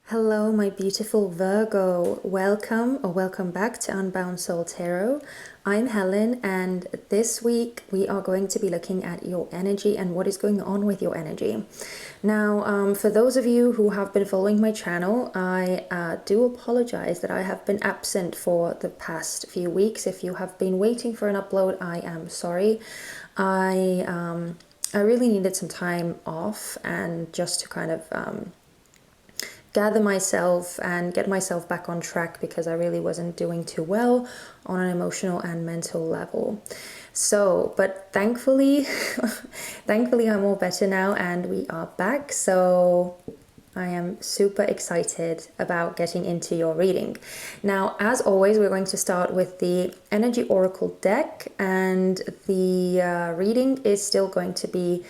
Hello, my beautiful Virgo. Welcome back to Unbound Soul Tarot. I'm Helen, and this week we are going to be looking at your energy and what is going on with your energy. Now, for those of you who have been following my channel, I do apologize that I have been absent for the past few weeks. If you have been waiting for an upload, I am sorry. I really needed some time off and just to kind of gather myself and get myself back on track because I really wasn't doing too well on an emotional and mental level. So, but thankfully, I'm all better now and we are back. So I am super excited about getting into your reading. Now, as always, we're going to start with the Energy Oracle deck, and the reading is still going to be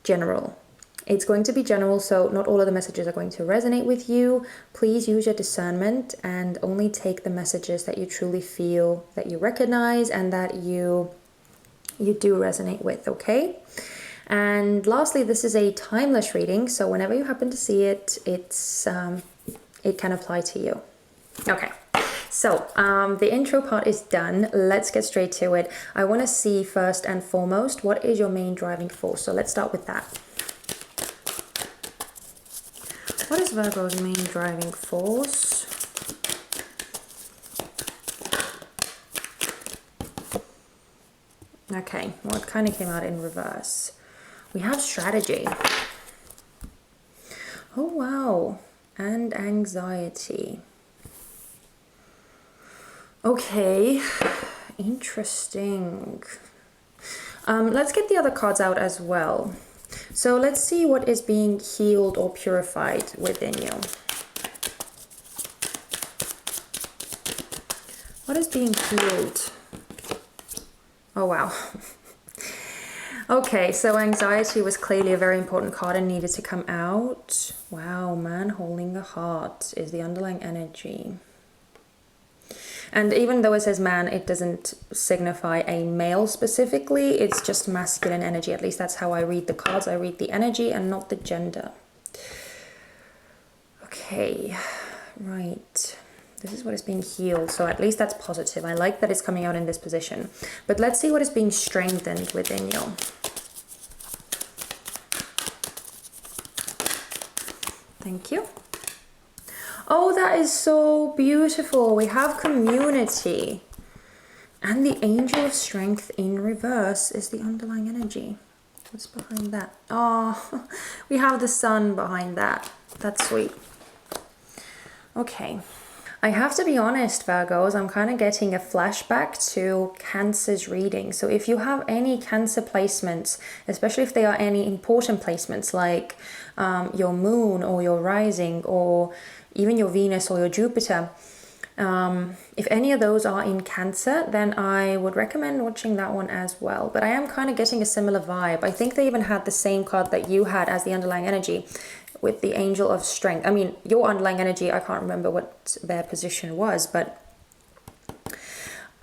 general. It's going to be general, so not all of the messages are going to resonate with you. Please use your discernment and only take the messages that you truly feel that you recognize and that you do resonate with, okay? And lastly, this is a timeless reading, so whenever you happen to see it, it can apply to you. Okay. So the intro part is done. Let's get straight to it. I want to see first and foremost, what is your main driving force? So let's start with that. What is Virgo's main driving force? Okay, well, it kind of came out in reverse. We have strategy. Oh, wow. And anxiety. Okay, interesting. Let's get the other cards out as well. So let's see what is being healed or purified within you. What is being healed? Oh, wow. Okay, so anxiety was clearly a very important card and needed to come out. Wow, man holding a heart is the underlying energy. And even though it says man, it doesn't signify a male specifically. It's just masculine energy. At least that's how I read the cards. I read the energy and not the gender. Okay, right. This is what is being healed. So at least that's positive. I like that it's coming out in this position. But let's see what is being strengthened within you. Thank you. Oh, that is so beautiful. We have community. And the Angel of Strength in reverse is the underlying energy. What's behind that? Oh, we have the sun behind that. That's sweet. Okay. I have to be honest, Virgos, I'm kind of getting a flashback to Cancer's reading. So if you have any Cancer placements, especially if they are any important placements like your moon or your rising or even your Venus or your Jupiter, if any of those are in Cancer, then I would recommend watching that one as well. But I am kind of getting a similar vibe. I think they even had the same card that you had as the underlying energy with the Angel of Strength. I mean, your underlying energy, I can't remember what their position was, but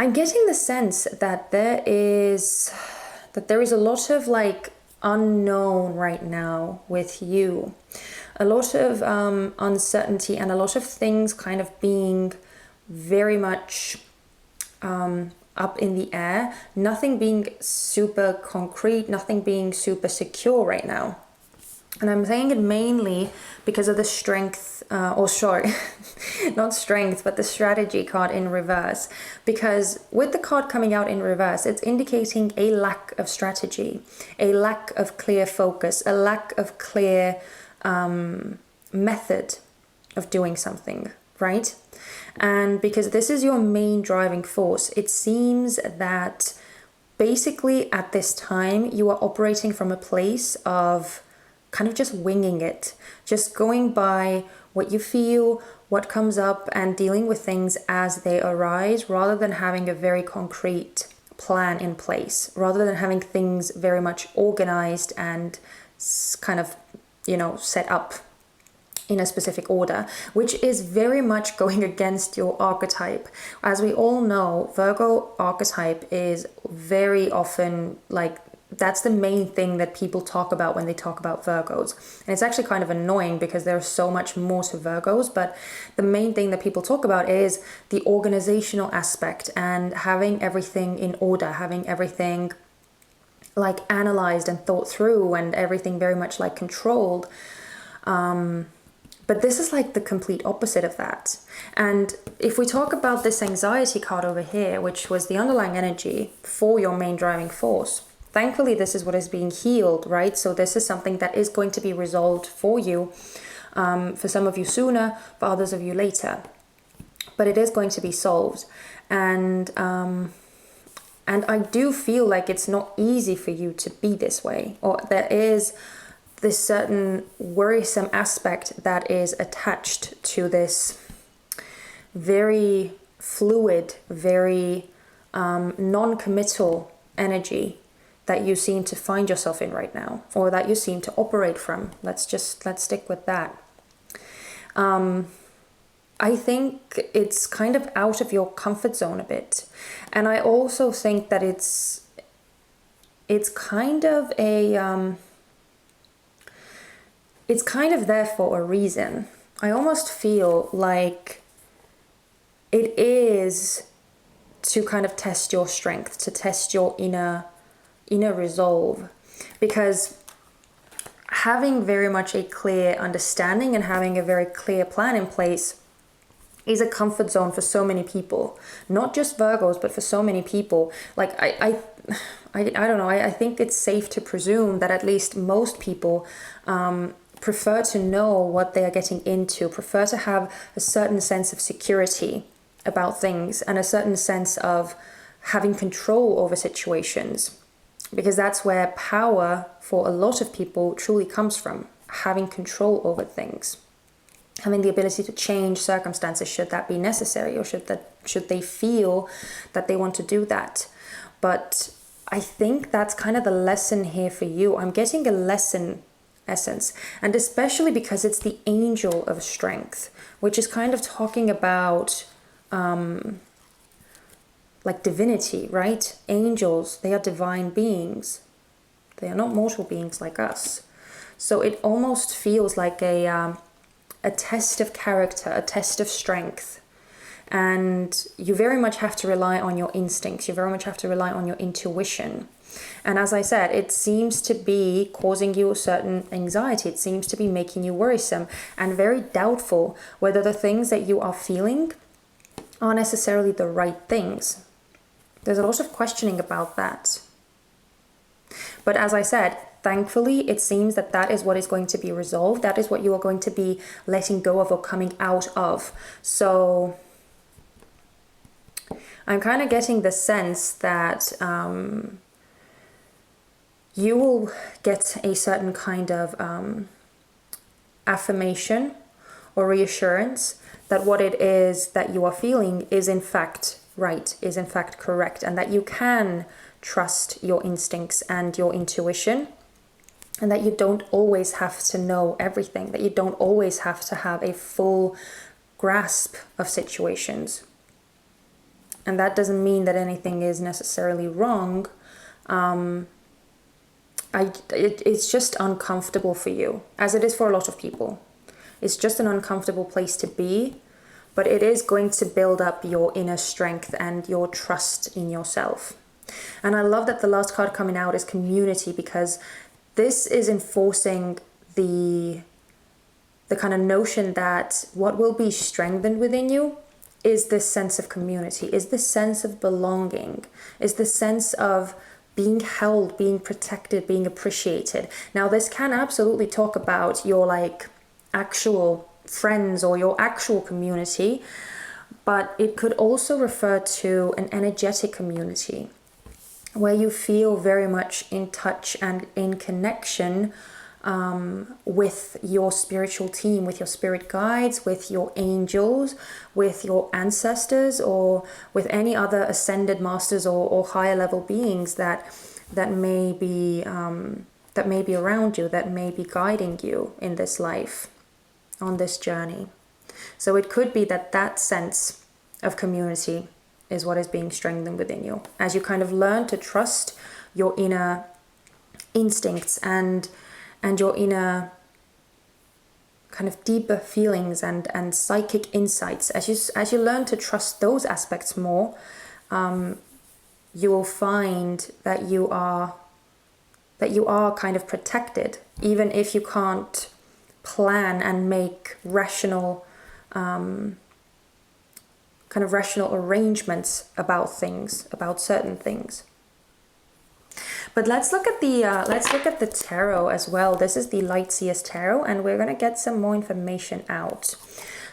I'm getting the sense that there is a lot of like unknown right now with you. A lot of uncertainty and a lot of things kind of being very much up in the air. Nothing being super concrete, nothing being super secure right now. And I'm saying it mainly because of the strength, or sorry, not strength, but the strategy card in reverse. Because with the card coming out in reverse, it's indicating a lack of strategy, a lack of clear focus, a lack of clear method of doing something, right? And because this is your main driving force, it seems that basically at this time you are operating from a place of kind of just winging it, just going by what you feel, what comes up, and dealing with things as they arise, rather than having a very concrete plan in place, rather than having things very much organized and kind of, you know, set up in a specific order, which is very much going against your archetype. As we all know, Virgo archetype is very often like that's the main thing that people talk about when they talk about Virgos. And it's actually kind of annoying because there's so much more to Virgos, but the main thing that people talk about is the organizational aspect and having everything in order, having everything like analyzed and thought through, and everything very much like controlled. But this is like the complete opposite of that. And if we talk about this anxiety card over here, which was the underlying energy for your main driving force, thankfully this is what is being healed, right? So this is something that is going to be resolved for you, for some of you sooner, for others of you later. But it is going to be solved. And I do feel like it's not easy for you to be this way, or there is this certain worrisome aspect that is attached to this very fluid, very non-committal energy that you seem to find yourself in right now, or that you seem to operate from. Let's stick with that. I think it's kind of out of your comfort zone a bit. And I also think that it's kind of it's kind of there for a reason. I almost feel like it is to kind of test your strength, to test your inner resolve. Because having very much a clear understanding and having a very clear plan in place is a comfort zone for so many people. Not just Virgos, but for so many people. Like I don't know, I think it's safe to presume that at least most people prefer to know what they are getting into, prefer to have a certain sense of security about things and a certain sense of having control over situations. Because that's where power for a lot of people truly comes from, having control over things. Having the ability to change circumstances should that be necessary, or should they feel that they want to do that. But I think that's kind of the lesson here for you. I'm getting a lesson essence, and especially because it's the angel of strength, which is kind of talking about like divinity, right? Angels, they are divine beings. They are not mortal beings like us. So it almost feels like a test of character, a test of strength. And you very much have to rely on your instincts. You very much have to rely on your intuition. And as I said, it seems to be causing you a certain anxiety. It seems to be making you worrisome and very doubtful whether the things that you are feeling are necessarily the right things. There's a lot of questioning about that. But as I said, thankfully, it seems that that is what is going to be resolved. That is what you are going to be letting go of or coming out of. So I'm kind of getting the sense that you will get a certain kind of affirmation or reassurance that what it is that you are feeling is in fact right, is in fact correct, and that you can trust your instincts and your intuition, and that you don't always have to know everything, that you don't always have to have a full grasp of situations. And that doesn't mean that anything is necessarily wrong. It's just uncomfortable for you, as it is for a lot of people. It's just an uncomfortable place to be, but it is going to build up your inner strength and your trust in yourself. And I love that the last card coming out is community, because this is enforcing the kind of notion that what will be strengthened within you is this sense of community, is this sense of belonging, is this sense of being held, being protected, being appreciated. Now, this can absolutely talk about your like actual friends or your actual community, but it could also refer to an energetic community where you feel very much in touch and in connection with your spiritual team, with your spirit guides, with your angels, with your ancestors, or with any other ascended masters or higher level beings that may be around you, that may be guiding you in this life, on this journey. So it could be that sense of community is what is being strengthened within you as you kind of learn to trust your inner instincts and your inner kind of deeper feelings and psychic insights, as you learn to trust those aspects more, you will find that you are kind of protected, even if you can't plan and make rational kind of rational arrangements about things, about certain things. But let's look at the tarot as well. This is the Light Seers Tarot, and we're going to get some more information out.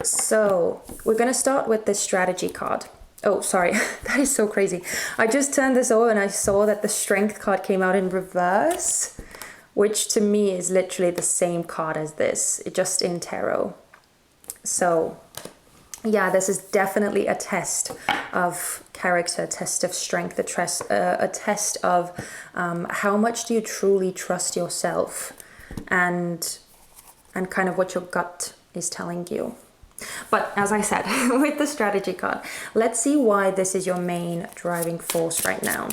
So we're going to start with the strategy card. Oh, sorry, that is so crazy. I just turned this over and I saw that the Strength card came out in reverse, which to me is literally the same card as this, just in tarot. So yeah, this is definitely a test of character, a test of strength, a test of how much do you truly trust yourself, and kind of what your gut is telling you. But as I said, with the strategy card, let's see why this is your main driving force right now.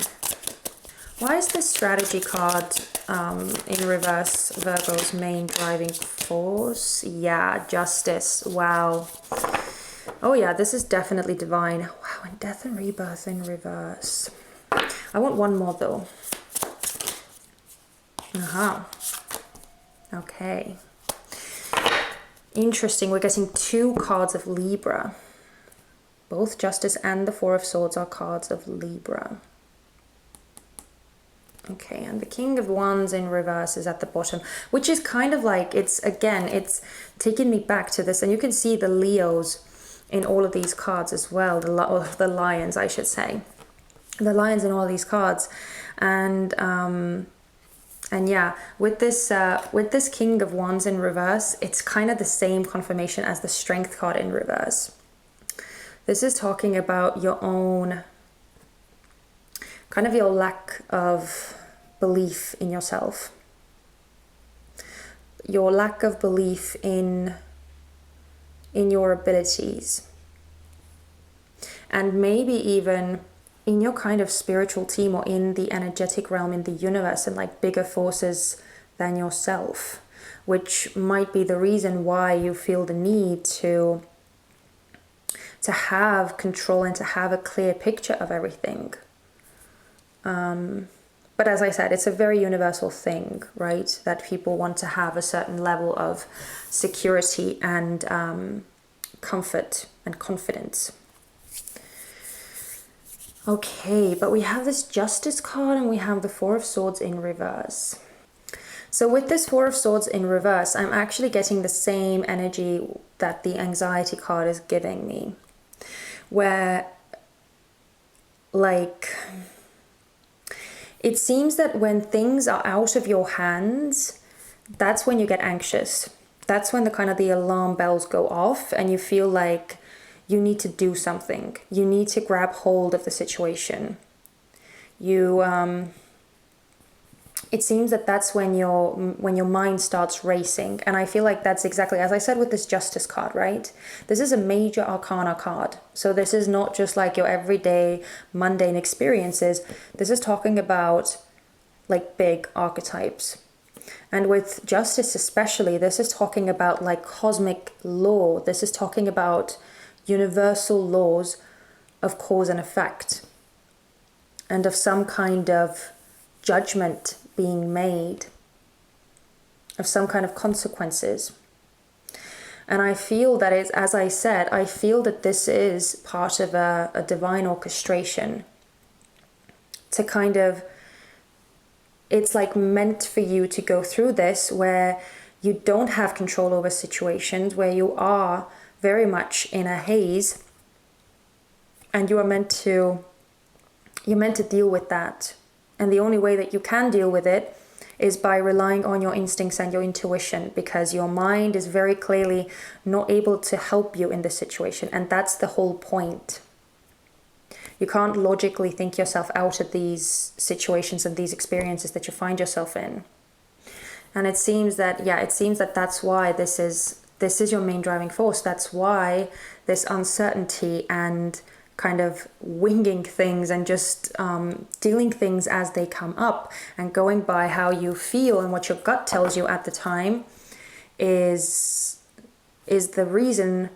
Why is this strategy card in reverse Virgo's main driving force? Yeah, justice. Wow. Oh yeah, this is definitely divine. Wow, and death and rebirth in reverse. I want one more though. Okay. Interesting, we're getting two cards of Libra. Both Justice and the Four of Swords are cards of Libra. Okay, and the King of Wands in reverse is at the bottom, which is kind of like, it's taking me back to this, and you can see the Leos in all of these cards as well, the lions, I should say. The lions in all these cards. And yeah, with this King of Wands in reverse, it's kind of the same confirmation as the Strength card in reverse. This is talking about your own, kind of your lack of belief in yourself. Your lack of belief in your abilities. And maybe even in your kind of spiritual team, or in the energetic realm, in the universe, and like bigger forces than yourself, which might be the reason why you feel the need to have control and to have a clear picture of everything. But as I said, it's a very universal thing, right? That people want to have a certain level of security and comfort and confidence. Okay, but we have this Justice card and we have the Four of Swords in reverse. So with this Four of Swords in reverse, I'm actually getting the same energy that the Anxiety card is giving me. Where, like, it seems that when things are out of your hands, that's when you get anxious. That's when the alarm bells go off and you feel like you need to do something. You need to grab hold of the situation. It seems that that's when your mind starts racing. And I feel like that's exactly, as I said with this Justice card, right? This is a major arcana card. So this is not just like your everyday mundane experiences. This is talking about like big archetypes. And with Justice especially, this is talking about like cosmic law. This is talking about universal laws of cause and effect, and of some kind of judgment being made, of some kind of consequences. And I feel that it's, as I said, I feel that this is part of a divine orchestration to kind of, it's like meant for you to go through this, where you don't have control over situations, where you are very much in a haze, and you're meant to deal with that. And the only way that you can deal with it is by relying on your instincts and your intuition, because your mind is very clearly not able to help you in this situation. And that's the whole point. You can't logically think yourself out of these situations and these experiences that you find yourself in. And it seems that, that's why this is your main driving force. That's why this uncertainty and kind of winging things and just dealing things as they come up and going by how you feel and what your gut tells you at the time is the reason,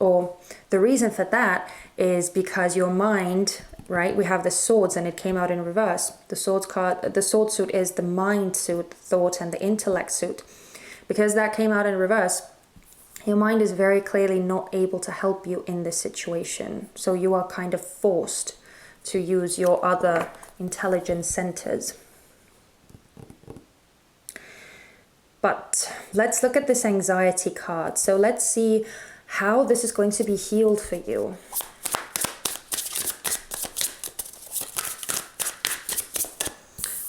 or the reason for that is because your mind, right? We have the swords and it came out in reverse. The swords card, the sword suit is the mind suit, thought, and the intellect suit. Because that came out in reverse, your mind is very clearly not able to help you in this situation. So you are kind of forced to use your other intelligence centers. But let's look at this anxiety card. So let's see how this is going to be healed for you.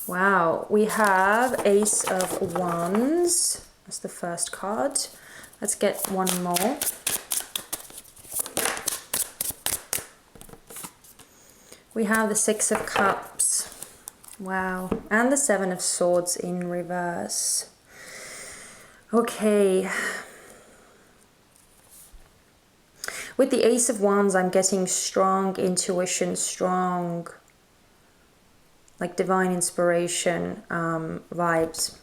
Wow, we have Ace of Wands. That's the first card. Let's get one more. We have the Six of Cups. Wow, and the Seven of Swords in reverse. Okay. With the Ace of Wands, I'm getting strong intuition, strong, like divine inspiration vibes.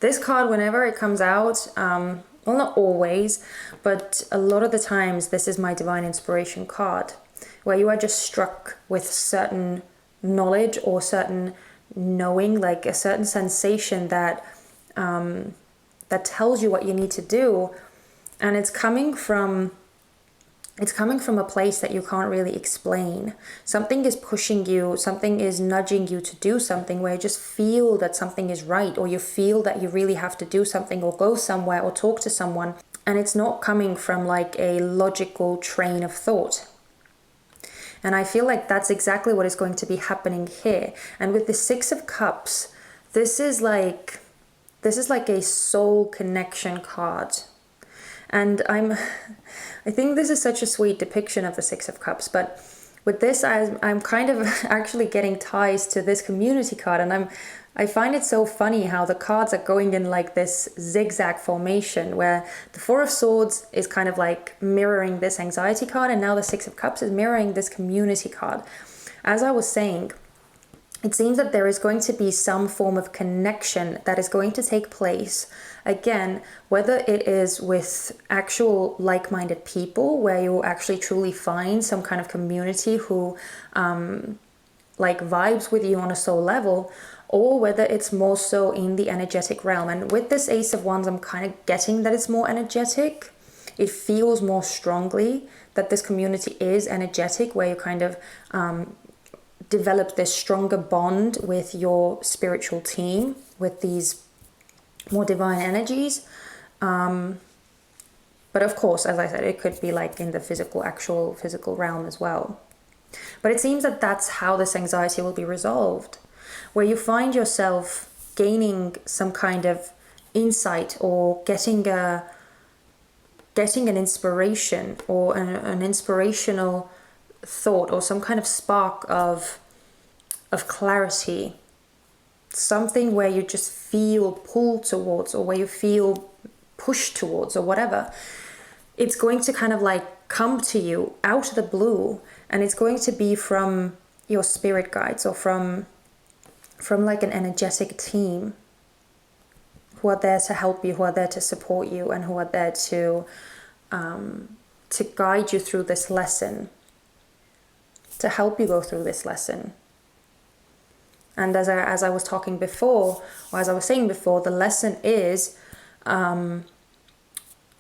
This card, whenever it comes out, well, not always, but a lot of the times, this is my divine inspiration card, where you are just struck with certain knowledge or certain knowing, like a certain sensation that that tells you what you need to do, and it's coming from a place that you can't really explain. Something is pushing you, something is nudging you to do something where you just feel that something is right, or you feel that you really have to do something or go somewhere or talk to someone, and it's not coming from like a logical train of thought. And I feel like that's exactly what is going to be happening here. And with the Six of Cups, this is like a soul connection card. And I think this is such a sweet depiction of the Six of Cups, but with this, I'm kind of actually getting ties to this community card, and I find it so funny how the cards are going in like this zigzag formation, where the Four of Swords is kind of like mirroring this anxiety card, and now the Six of Cups is mirroring this community card. As I was saying, it seems that there is going to be some form of connection that is going to take place. Again, whether it is with actual like-minded people, where you actually truly find some kind of community who like vibes with you on a soul level, or whether it's more so in the energetic realm. And with this Ace of Wands, I'm kind of getting that it's more energetic. It feels more strongly that this community is energetic, where you kind of develop this stronger bond with your spiritual team, with these more divine energies. But of course, as I said, it could be like in the actual physical realm as well. But it seems that that's how this anxiety will be resolved, where you find yourself gaining some kind of insight, or getting an inspiration, or an inspirational thought, or some kind of spark of clarity, something where you just feel pulled towards, or where you feel pushed towards, or whatever. It's going to kind of like come to you out of the blue, and it's going to be from your spirit guides, or from like an energetic team who are there to help you, who are there to support you, and who are there to guide you through this lesson, to help you go through this lesson. And as I was talking before, or as I was saying before, the lesson is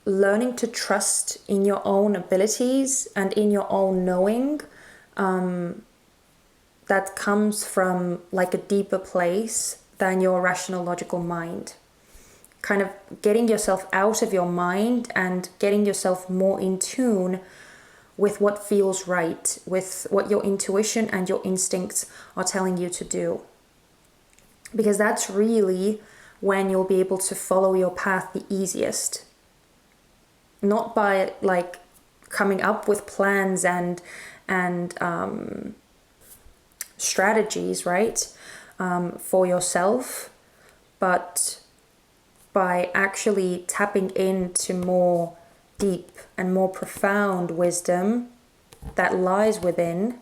learning to trust in your own abilities and in your own knowing, that comes from like a deeper place than your rational, logical mind. Kind of getting yourself out of your mind and getting yourself more in tune with what feels right, with what your intuition and your instincts are telling you to do. Because that's really when you'll be able to follow your path the easiest. Not by like coming up with plans and strategies, right, for yourself, but by actually tapping into more deep and more profound wisdom that lies within,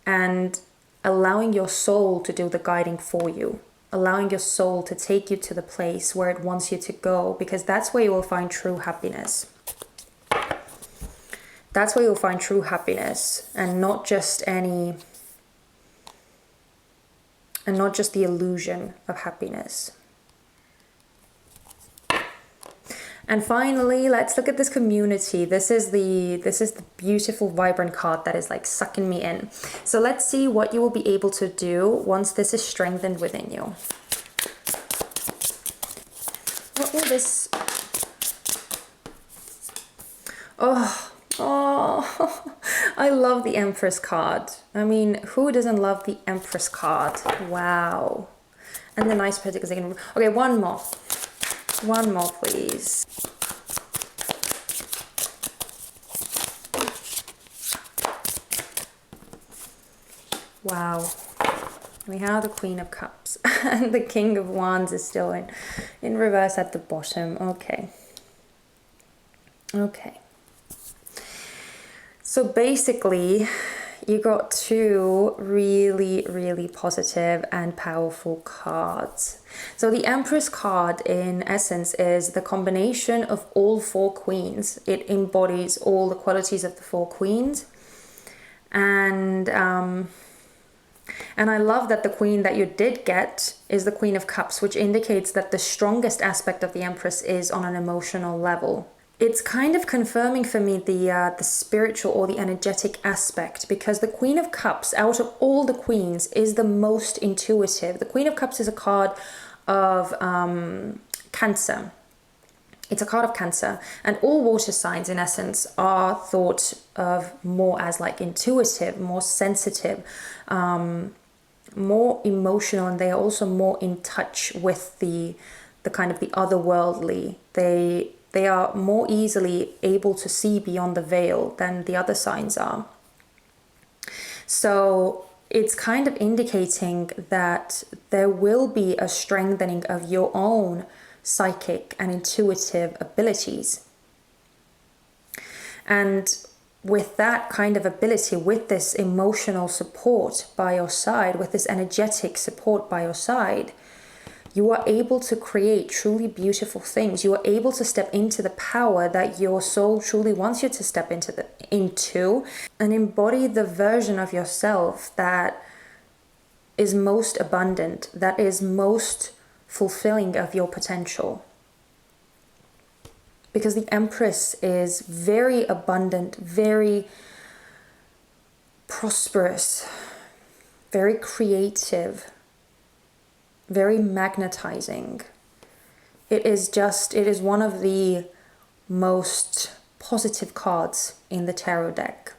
and allowing your soul to do the guiding for you, allowing your soul to take you to the place where it wants you to go, because that's where you will find true happiness. That's where you'll find true happiness, and not just the illusion of happiness. And finally, let's look at this community. This is the beautiful, vibrant card that is like sucking me in. So let's see what you will be able to do once this is strengthened within you. What will this... Oh, I love the Empress card. I mean, who doesn't love the Empress card? Wow. And the nice particulars again. Okay, one more. One more, please. Wow. We have the Queen of Cups. And the King of Wands is still in reverse at the bottom. Okay. Okay. So basically, you got two really, really positive and powerful cards. So the Empress card, in essence, is the combination of all four queens. It embodies all the qualities of the four queens. And I love that the queen that you did get is the Queen of Cups, which indicates that the strongest aspect of the Empress is on an emotional level. It's kind of confirming for me the spiritual or the energetic aspect, because the Queen of Cups, out of all the queens, is the most intuitive. The Queen of Cups is a card of Cancer. It's a card of Cancer, and all water signs, in essence, are thought of more as like intuitive, more sensitive, more emotional, and they are also more in touch with the kind of the otherworldly. They are more easily able to see beyond the veil than the other signs are. So it's kind of indicating that there will be a strengthening of your own psychic and intuitive abilities. And with that kind of ability, with this emotional support by your side, with this energetic support by your side, you are able to create truly beautiful things. You are able to step into the power that your soul truly wants you to step into and embody the version of yourself that is most abundant, that is most fulfilling of your potential. Because the Empress is very abundant, very prosperous, very creative, very magnetizing. It is one of the most positive cards in the tarot deck.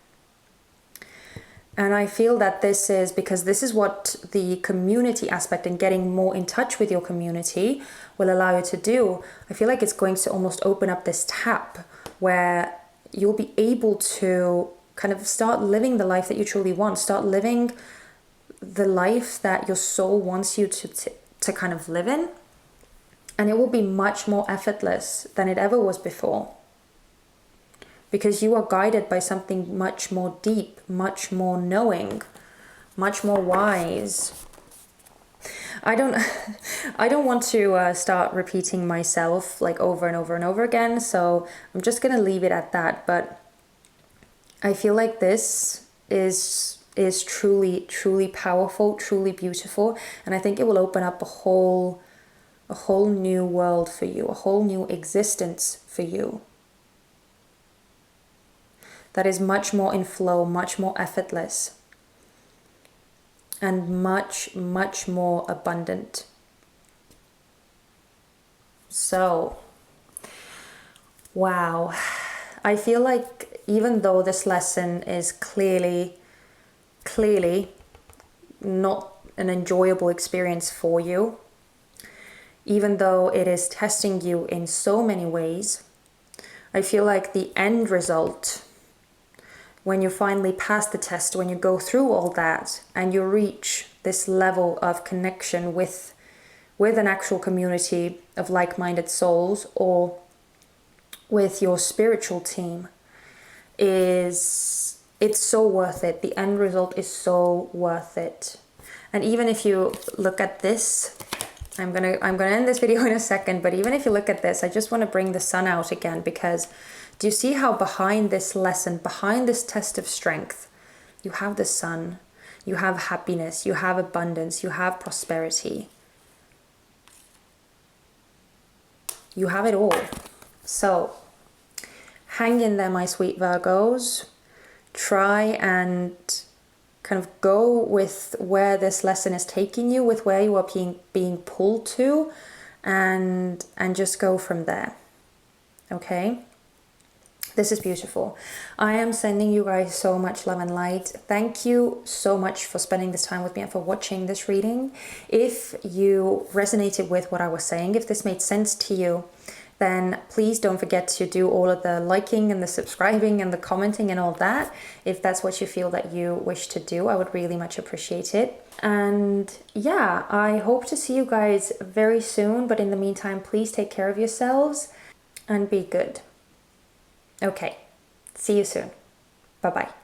And I feel that this is what the community aspect and getting more in touch with your community will allow you to do. I feel like it's going to almost open up this tap where you'll be able to kind of start living the life that you truly want, start living the life that your soul wants you to kind of live in, and it will be much more effortless than it ever was before, because you are guided by something much more deep, much more knowing, much more wise. I don't want to start repeating myself like over and over and over again, so I'm just gonna leave it at that. But I feel like this is truly, truly powerful, truly beautiful, and I think it will open up a whole new world for you, a whole new existence for you that is much more in flow, much more effortless, and much, much more abundant. So, wow, I feel like even though this lesson is clearly not an enjoyable experience for you, even though it is testing you in so many ways, I feel like the end result, when you finally pass the test, when you go through all that and you reach this level of connection with an actual community of like-minded souls, or with your spiritual team, is it's so worth it. The end result is so worth it. And even if you look at this, I'm gonna end this video in a second, but even if you look at this, I just want to bring the sun out again, because do you see how behind this lesson, behind this test of strength, you have the sun, you have happiness, you have abundance, you have prosperity. You have it all. So hang in there, my sweet Virgos. Try and kind of go with where this lesson is taking you, with where you are being pulled to, and just go from there. Okay? This is beautiful. I am sending you guys so much love and light. Thank you so much for spending this time with me and for watching this reading. If you resonated with what I was saying, if this made sense to you, then please don't forget to do all of the liking and the subscribing and the commenting and all that. If that's what you feel that you wish to do, I would really much appreciate it. And yeah, I hope to see you guys very soon. But in the meantime, please take care of yourselves and be good. Okay, see you soon. Bye-bye.